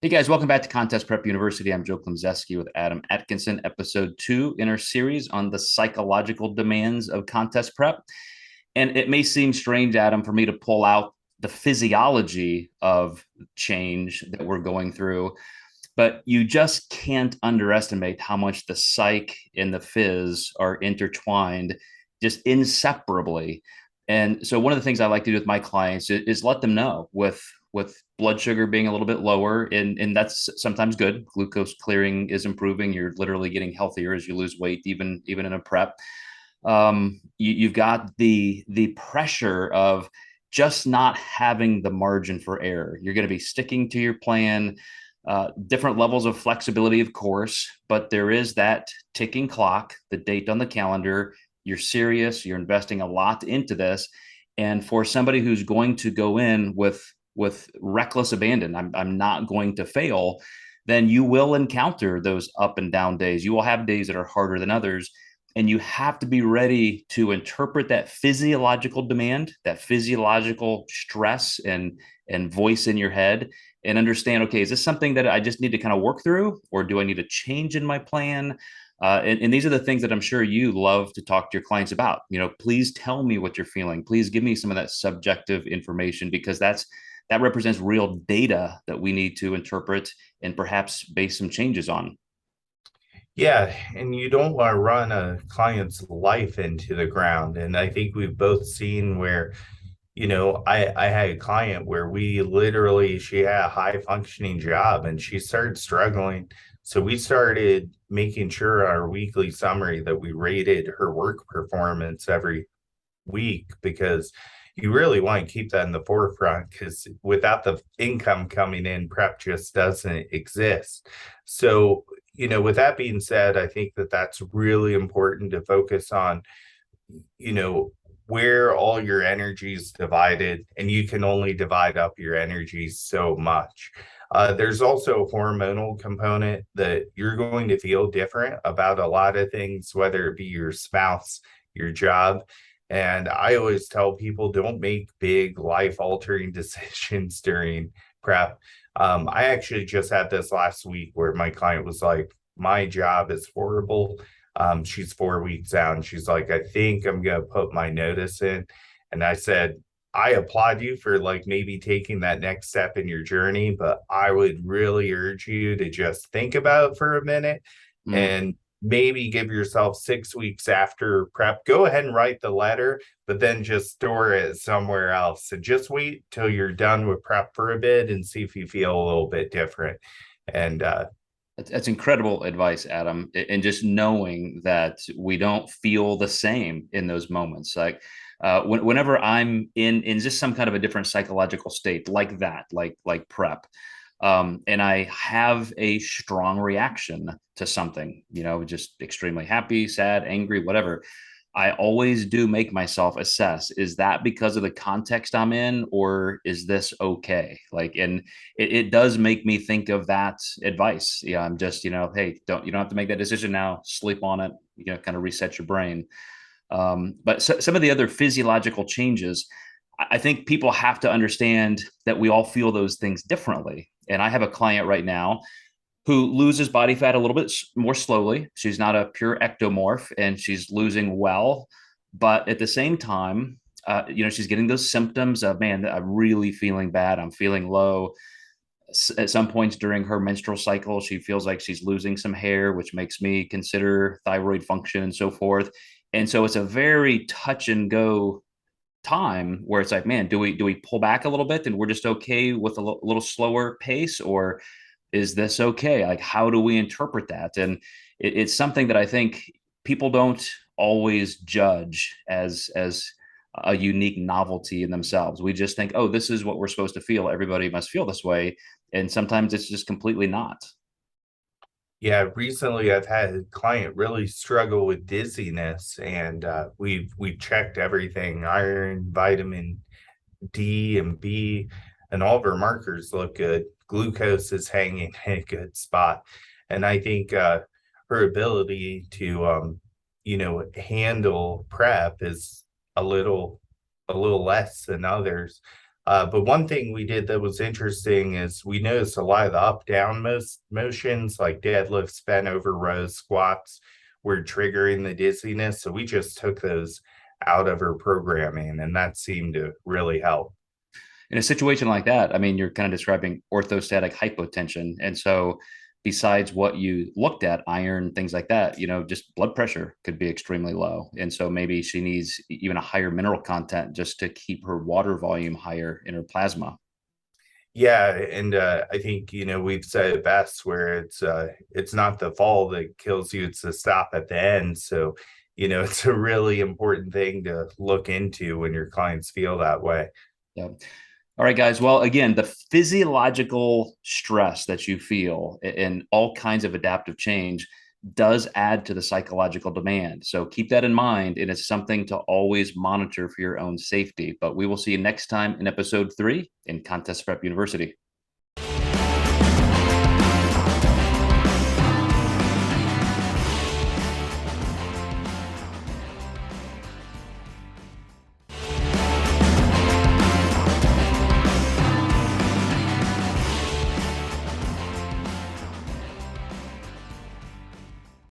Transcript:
Hey guys, welcome back to Contest Prep University. I'm Joe Klemczewski with Adam Atkinson, episode 2 in our series on the psychological demands of contest prep. And it may seem strange, Adam, for me to pull out the physiology of change that we're going through, but you just can't underestimate how much the psych and the phys are intertwined just inseparably. And so one of the things I like to do with my clients is let them know with blood sugar being a little bit lower, and that's sometimes good. Glucose clearing is improving. You're literally getting healthier as you lose weight, even in a prep. You've got the pressure of just not having the margin for error. You're going to be sticking to your plan, different levels of flexibility, of course, but there is that ticking clock, the date on the calendar. You're serious, you're investing a lot into this. And for somebody who's going to go in with reckless abandon, I'm not going to fail, then you will encounter those up and down days. You will have days that are harder than others. And you have to be ready to interpret that physiological demand, that physiological stress and voice in your head, and understand, okay, is this something that I just need to kind of work through, or do I need a change in my plan? And these are the things that I'm sure you love to talk to your clients about. Please tell me what you're feeling. Please give me some of that subjective information, because that represents real data that we need to interpret and perhaps base some changes on. Yeah, and you don't want to run a client's life into the ground. And I think we've both seen where, I had a client where she had a high functioning job and she started struggling. So we started making sure our weekly summary that we rated her work performance every week, because you really want to keep that in the forefront, because without the income coming in, prep just doesn't exist. So, with that being said, I think that that's really important to focus on, you know, where all your energy is divided, and you can only divide up your energy so much. There's also a hormonal component that you're going to feel different about a lot of things, whether it be your spouse, your job. And I always tell people, don't make big life altering decisions during prep. I actually just had this last week where my client was like, my job is horrible. She's 4 weeks out and she's like, I think I'm going to put my notice in. And I said, I applaud you for like maybe taking that next step in your journey, but I would really urge you to just think about it for a minute Mm. and maybe give yourself 6 weeks after prep. Go ahead and write the letter, but then just store it somewhere else and just wait till you're done with prep for a bit and see if you feel a little bit different. And That's incredible advice, Adam. And just knowing that we don't feel the same in those moments. Like whenever I'm in just some kind of a different psychological state like that, like prep, and I have a strong reaction to something, just extremely happy, sad, angry, whatever. I always do make myself assess, is that because of the context I'm in, or is this okay? And it does make me think of that advice. Yeah, I'm just, hey, you don't have to make that decision now. Sleep on it, kind of reset your brain. But some of the other physiological changes, I think people have to understand that we all feel those things differently. And I have a client right now who loses body fat a little bit more slowly. She's not a pure ectomorph, and she's losing well. But at the same time, she's getting those symptoms of, man, I'm really feeling bad. I'm feeling low. At some points during her menstrual cycle, she feels like she's losing some hair, which makes me consider thyroid function and so forth. And so it's a very touch and go time where it's like, man, do we pull back a little bit and we're just okay with a little slower pace, or is this okay? Like, how do we interpret that? And it's something that I think people don't always judge as a unique novelty in themselves. We just think, oh, this is what we're supposed to feel. Everybody must feel this way. And sometimes it's just completely not. yeah, recently I've had a client really struggle with dizziness, and we've checked everything, iron, vitamin D and B, and all of her markers look good. Glucose is hanging in a good spot. And I think her ability to handle prep is a little less than others. But one thing we did that was interesting is we noticed a lot of the up down motions, like deadlifts, bent over rows, squats, were triggering the dizziness. So we just took those out of her programming, and that seemed to really help. In a situation like that, I mean, you're kind of describing orthostatic hypotension. And so, besides what you looked at, iron, things like that, just blood pressure could be extremely low. And so, maybe she needs even a higher mineral content just to keep her water volume higher in her plasma. Yeah, and I think we've said it best where it's not the fall that kills you, it's the stop at the end. So, it's a really important thing to look into when your clients feel that way. Yeah. All right, guys. Well, again, the physiological stress that you feel and all kinds of adaptive change does add to the psychological demand. So keep that in mind. And it's something to always monitor for your own safety. But we will see you next time in episode 3 in Contest Prep University.